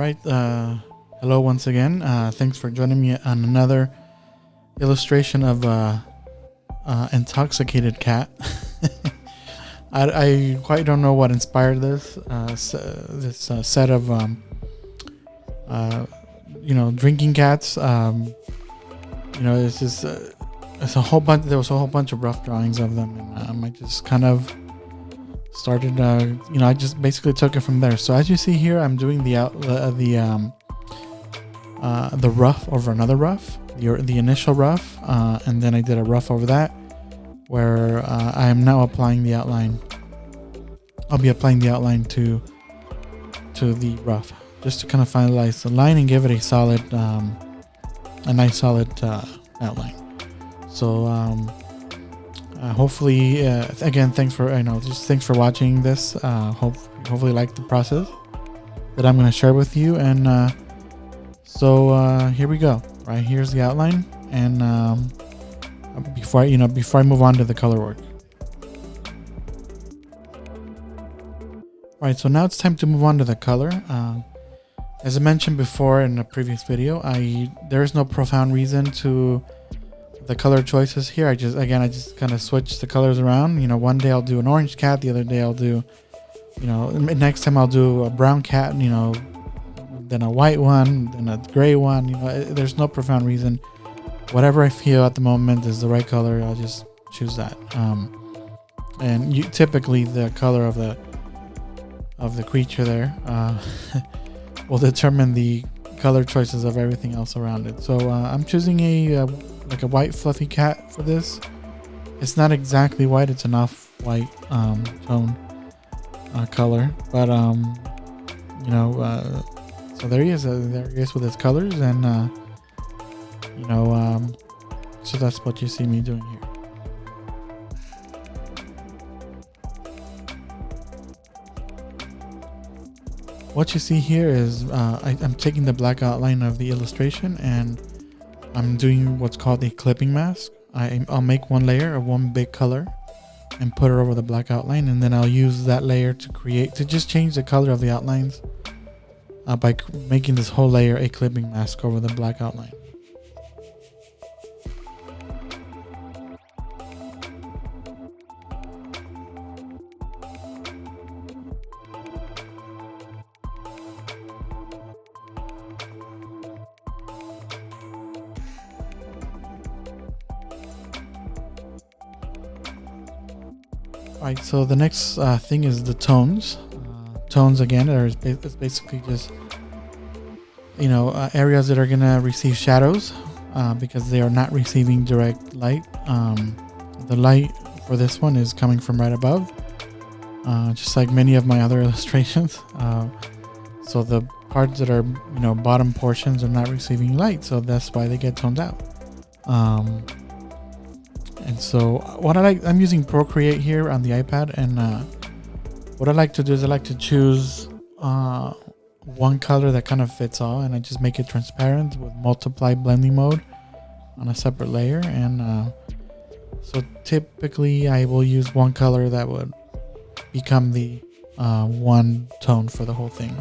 right. Hello once again. Thanks for joining me on another illustration of intoxicated cat. I quite don't know what inspired this set of drinking cats. It's just it's a whole bunch. There was a whole bunch of rough drawings of them, and I just kind of started. I just basically took it from there. So as you see here, I'm doing the rough over another rough, the initial rough, and then I did a rough over that, where I am now applying the outline. I'll be applying the outline to the rough, just to kind of finalize the line and give it a nice solid outline. So hopefully, again, thanks for watching this. Hopefully you like the process that I'm going to share with you. And so here we go. Right, here's the outline. And before I move on to the color work. All right, so now it's time to move on to the color. As I mentioned before in a previous video, there is no profound reason to the color choices here. I just kind of switch the colors around. One day I'll do an orange cat, the other day I'll do, next time I'll do a brown cat, then a white one, then a gray one. There's no profound reason. Whatever I feel at the moment is the right color, I'll just choose that. And typically the color of the creature there will determine the color choices of everything else around it. So I'm choosing a white fluffy cat for this. It's not exactly white, it's an off-white tone color, but so there he is with his colors, and so that's what you see me doing here. What you see here is I'm taking the black outline of the illustration and I'm doing what's called a clipping mask. I'll make one layer of one big color and put it over the black outline, and then I'll use that layer to just change the color of the outlines by making this whole layer a clipping mask over the black outline. Alright, so the next thing is the tones. Tones again it's basically just areas that are gonna receive shadows because they are not receiving direct light. The light for this one is coming from right above, just like many of my other illustrations. So the parts that are bottom portions are not receiving light, so that's why they get toned out. And so I'm using Procreate here on the iPad, and what I like to do is I like to choose one color that kind of fits all, and I just make it transparent with multiply blending mode on a separate layer. And so typically I will use one color that would become the one tone for the whole thing.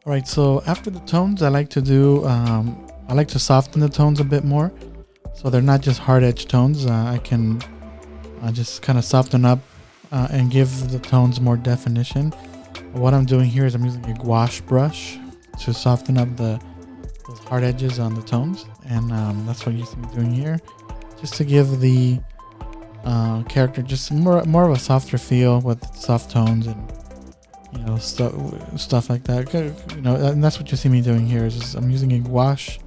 Alright, so after the tones, I like to soften the tones a bit more, so they're not just hard edge tones. I can just kind of soften up and give the tones more definition. What I'm doing here is I'm using a gouache brush to soften up those hard edges on the tones, and that's what you see me doing here, just to give the character just more of a softer feel with soft tones and stuff like that. And that's what you see me doing here. Is I'm using a gouache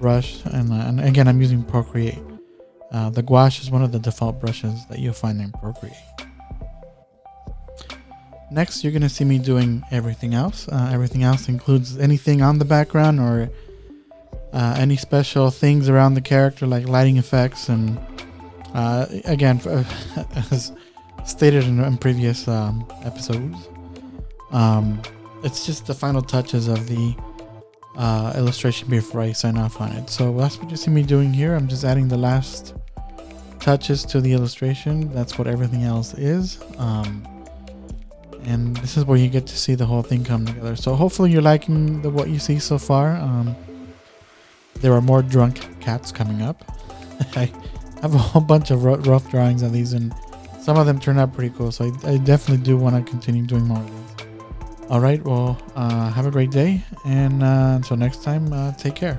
brush, and again I'm using Procreate. The gouache is one of the default brushes that you'll find in Procreate. Next, you're gonna see me doing everything else. Everything else includes anything on the background or any special things around the character, like lighting effects, and again, as stated in previous episodes. it's just the final touches of the illustration before I sign off on it. So that's what you see me doing here. I'm just adding the last touches to the illustration. That's what everything else is. And this is where you get to see the whole thing come together. So hopefully you're liking what you see so far. There are more drunk cats coming up. I have a whole bunch of rough drawings of these, and some of them turn out pretty cool. So I definitely do want to continue doing more of these. All right, well, have a great day, and until next time, take care.